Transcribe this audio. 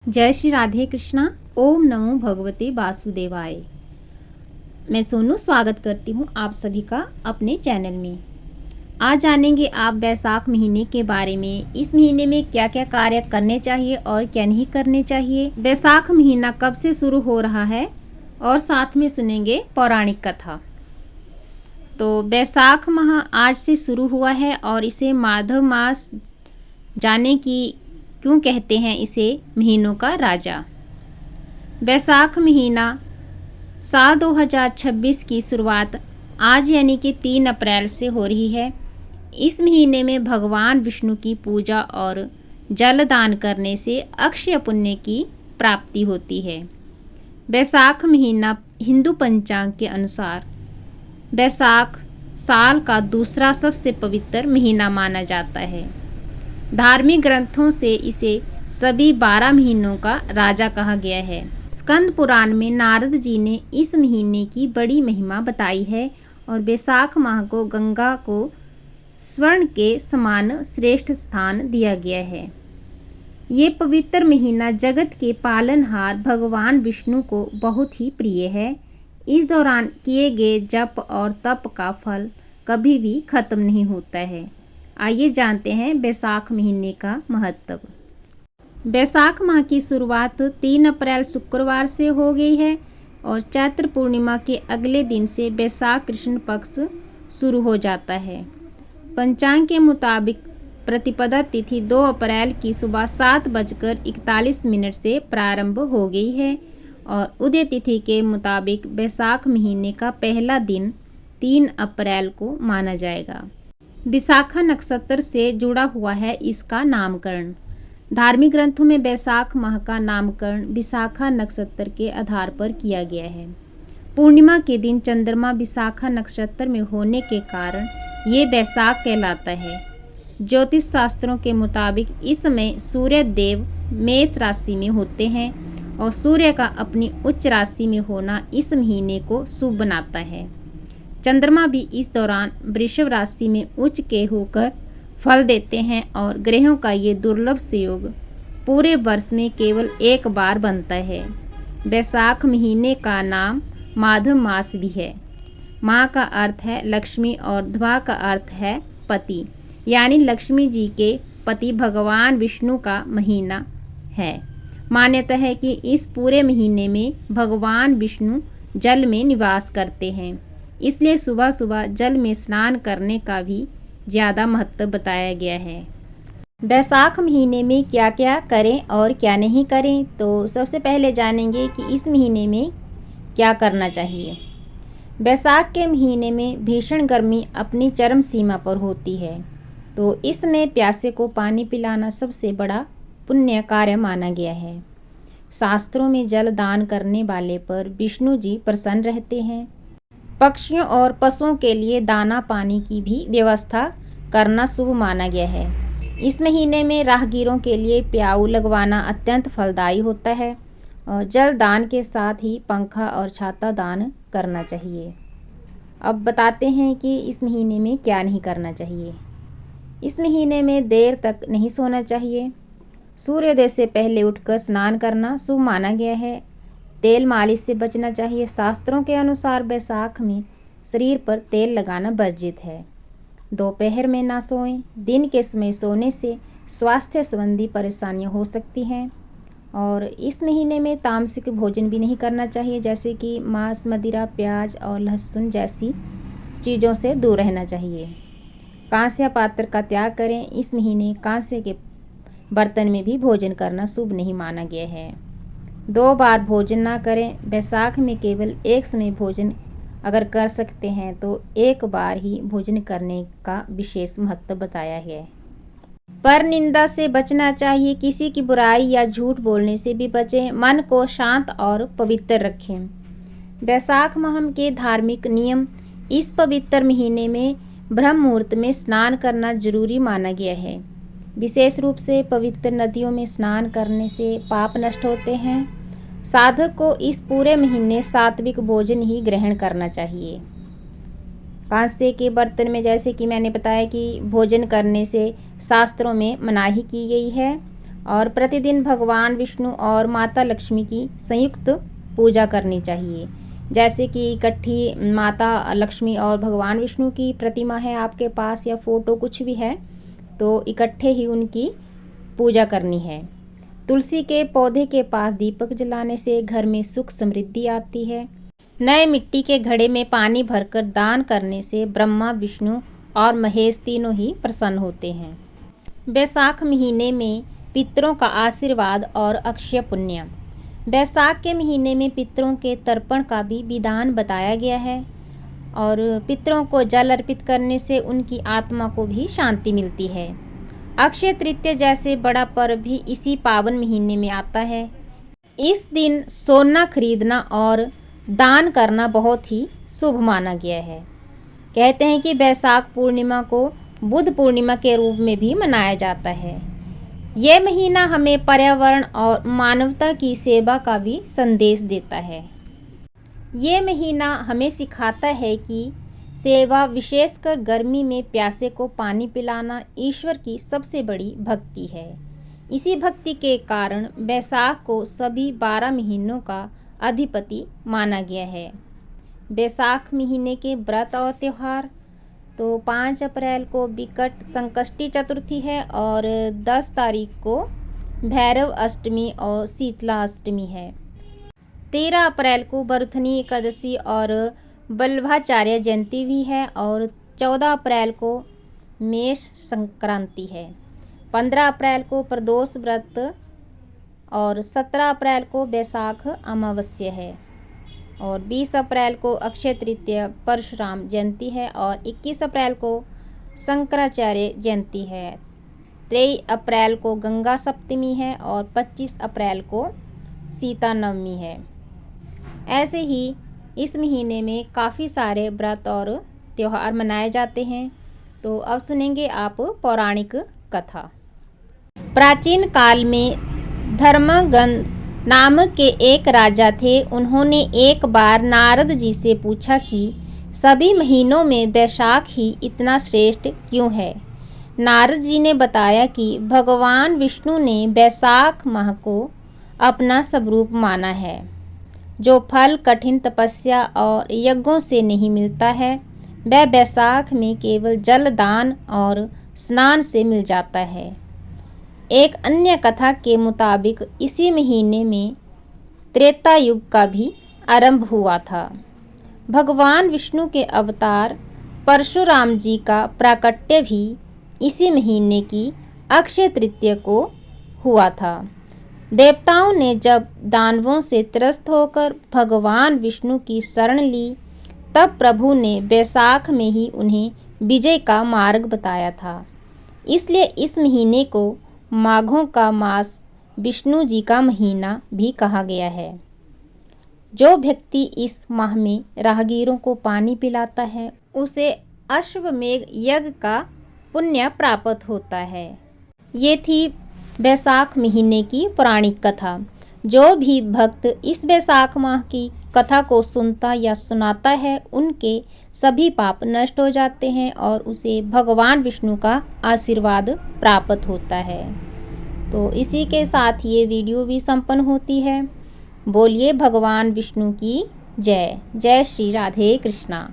जय श्री राधे कृष्णा। ओम नमो भगवते वासुदेवाय। मैं सोनू स्वागत करती हूँ आप सभी का अपने चैनल में। आज जानेंगे आप बैसाख महीने के बारे में। इस महीने में क्या क्या कार्य करने चाहिए और क्या नहीं करने चाहिए, बैसाख महीना कब से शुरू हो रहा है और साथ में सुनेंगे पौराणिक कथा। तो बैसाख माह आज से शुरू हुआ है और इसे माधव मास जाने की क्यों कहते हैं इसे महीनों का राजा। बैसाख महीना साल 2026 की शुरुआत आज यानी कि 3 अप्रैल से हो रही है। इस महीने में भगवान विष्णु की पूजा और जल दान करने से अक्षय पुण्य की प्राप्ति होती है। बैसाख महीना हिंदू पंचांग के अनुसार बैसाख साल का दूसरा सबसे पवित्र महीना माना जाता है। धार्मिक ग्रंथों से इसे सभी 12 महीनों का राजा कहा गया है। स्कंद पुराण में नारद जी ने इस महीने की बड़ी महिमा बताई है और बैसाख माह को गंगा को स्वर्ण के समान श्रेष्ठ स्थान दिया गया है। ये पवित्र महीना जगत के पालनहार भगवान विष्णु को बहुत ही प्रिय है। इस दौरान किए गए जप और तप का फल कभी भी खत्म नहीं होता है। आइए जानते हैं बैसाख महीने का महत्व। बैसाख माह की शुरुआत 3 अप्रैल शुक्रवार से हो गई है और चैत्र पूर्णिमा के अगले दिन से बैसाख कृष्ण पक्ष शुरू हो जाता है। पंचांग के मुताबिक प्रतिपदा तिथि 2 अप्रैल की सुबह 7:41 से प्रारंभ हो गई है और उदय तिथि के मुताबिक बैसाख महीने का पहला दिन 3 अप्रैल को माना जाएगा। विशाखा नक्षत्र से जुड़ा हुआ है इसका नामकरण। धार्मिक ग्रंथों में बैसाख माह का नामकरण विशाखा नक्षत्र के आधार पर किया गया है। पूर्णिमा के दिन चंद्रमा विशाखा नक्षत्र में होने के कारण ये बैसाख कहलाता है। ज्योतिष शास्त्रों के मुताबिक इस समय सूर्य देव मेष राशि में होते हैं और सूर्य का अपनी उच्च राशि में होना इस महीने को शुभ बनाता है। चंद्रमा भी इस दौरान वृषभ राशि में उच्च के होकर फल देते हैं और ग्रहों का ये दुर्लभ संयोग पूरे वर्ष में केवल एक बार बनता है। बैसाख महीने का नाम माधव मास भी है। माँ का अर्थ है लक्ष्मी और ध्वा का अर्थ है पति, यानी लक्ष्मी जी के पति भगवान विष्णु का महीना है। मान्यता है कि इस पूरे महीने में भगवान विष्णु जल में निवास करते हैं, इसलिए सुबह सुबह जल में स्नान करने का भी ज़्यादा महत्व बताया गया है। बैसाख महीने में क्या क्या करें और क्या नहीं करें, तो सबसे पहले जानेंगे कि इस महीने में क्या करना चाहिए। बैसाख के महीने में भीषण गर्मी अपनी चरम सीमा पर होती है, तो इसमें प्यासे को पानी पिलाना सबसे बड़ा पुण्य कार्य माना गया है। शास्त्रों में जल दान करने वाले पर विष्णु जी प्रसन्न रहते हैं। पक्षियों और पशुओं के लिए दाना पानी की भी व्यवस्था करना शुभ माना गया है। इस महीने में राहगीरों के लिए प्याऊ लगवाना अत्यंत फलदायी होता है और जल दान के साथ ही पंखा और छाता दान करना चाहिए। अब बताते हैं कि इस महीने में क्या नहीं करना चाहिए। इस महीने में देर तक नहीं सोना चाहिए। सूर्योदय से पहले उठकर स्नान करना शुभ माना गया है। तेल मालिश से बचना चाहिए। शास्त्रों के अनुसार बैसाख में शरीर पर तेल लगाना वर्जित है। दोपहर में ना सोएं। दिन के समय सोने से स्वास्थ्य संबंधी परेशानियां हो सकती हैं और इस महीने में तामसिक भोजन भी नहीं करना चाहिए, जैसे कि मांस, मदिरा, प्याज और लहसुन जैसी चीज़ों से दूर रहना चाहिए। कांस्य पात्र का त्याग करें। इस महीने कांस्य के बर्तन में भी भोजन करना शुभ नहीं माना गया है। 2 बार भोजन ना करें। बैसाख में केवल एक समय भोजन अगर कर सकते हैं तो एक बार ही भोजन करने का विशेष महत्व बताया है। पर निंदा से बचना चाहिए। किसी की बुराई या झूठ बोलने से भी बचें। मन को शांत और पवित्र रखें। बैसाख माह के धार्मिक नियम। इस पवित्र महीने में ब्रह्म मुहूर्त में स्नान करना जरूरी माना गया है। विशेष रूप से पवित्र नदियों में स्नान करने से पाप नष्ट होते हैं। साधक को इस पूरे महीने सात्विक भोजन ही ग्रहण करना चाहिए। कांसे के बर्तन में, जैसे कि मैंने बताया कि भोजन करने से शास्त्रों में मनाही की गई है और प्रतिदिन भगवान विष्णु और माता लक्ष्मी की संयुक्त पूजा करनी चाहिए। जैसे कि इकट्ठी माता लक्ष्मी और भगवान विष्णु की प्रतिमा है आपके पास या फोटो कुछ भी है, तो इकट्ठे ही उनकी पूजा करनी है। तुलसी के पौधे के पास दीपक जलाने से घर में सुख समृद्धि आती है। नए मिट्टी के घड़े में पानी भरकर दान करने से ब्रह्मा, विष्णु और महेश तीनों ही प्रसन्न होते हैं। बैसाख महीने में पितरों का आशीर्वाद और अक्षय पुण्य। बैसाख के महीने में पितरों के तर्पण का भी विधान बताया गया है और पितरों को जल अर्पित करने से उनकी आत्मा को भी शांति मिलती है। अक्षय तृतीया जैसे बड़ा पर्व भी इसी पावन महीने में आता है। इस दिन सोना खरीदना और दान करना बहुत ही शुभ माना गया है। कहते हैं कि बैसाख पूर्णिमा को बुद्ध पूर्णिमा के रूप में भी मनाया जाता है। ये महीना हमें पर्यावरण और मानवता की सेवा का भी संदेश देता है। ये महीना हमें सिखाता है कि सेवा, विशेषकर गर्मी में प्यासे को पानी पिलाना, ईश्वर की सबसे बड़ी भक्ति है। इसी भक्ति के कारण बैसाख को सभी 12 महीनों का अधिपति माना गया है। बैसाख महीने के व्रत और त्यौहार, तो 5 अप्रैल को विकट संकष्टी चतुर्थी है और 10 तारीख को भैरव अष्टमी और शीतला अष्टमी है। 13 अप्रैल को बरुथनी एकादशी और वल्लभाचार्य जयंती भी है और 14 अप्रैल को मेष संक्रांति है। 15 अप्रैल को प्रदोष व्रत और 17 अप्रैल को बैसाख अमावस्या है और 20 अप्रैल को अक्षय तृतीया परशुराम जयंती है और 21 अप्रैल को शंकराचार्य जयंती है। 23 अप्रैल को गंगा सप्तमी है और 25 अप्रैल को सीता नवमी है। ऐसे ही इस महीने में काफ़ी सारे व्रत और त्यौहार मनाए जाते हैं। तो अब सुनेंगे आप पौराणिक कथा। प्राचीन काल में धर्मगंध नामक के एक राजा थे। उन्होंने एक बार नारद जी से पूछा कि सभी महीनों में बैसाख ही इतना श्रेष्ठ क्यों है। नारद जी ने बताया कि भगवान विष्णु ने बैसाख माह को अपना स्वरूप माना है, जो फल कठिन तपस्या और यज्ञों से नहीं मिलता है, वह बैसाख में केवल जल दान और स्नान से मिल जाता है। एक अन्य कथा के मुताबिक इसी महीने में त्रेता युग का भी आरंभ हुआ था। भगवान विष्णु के अवतार परशुराम जी का प्राकट्य भी इसी महीने की अक्षय तृतीया को हुआ था। देवताओं ने जब दानवों से त्रस्त होकर भगवान विष्णु की शरण ली, तब प्रभु ने बैसाख में ही उन्हें विजय का मार्ग बताया था। इसलिए इस महीने को माघों का मास, विष्णु जी का महीना भी कहा गया है। जो व्यक्ति इस माह में राहगीरों को पानी पिलाता है, उसे अश्वमेघ यज्ञ का पुण्य प्राप्त होता है। ये थी बैसाख महीने की पौराणिक कथा। जो भी भक्त इस बैसाख माह की कथा को सुनता या सुनाता है, उनके सभी पाप नष्ट हो जाते हैं और उसे भगवान विष्णु का आशीर्वाद प्राप्त होता है। तो इसी के साथ ये वीडियो भी संपन्न होती है। बोलिए भगवान विष्णु की जय। जय श्री राधे कृष्णा।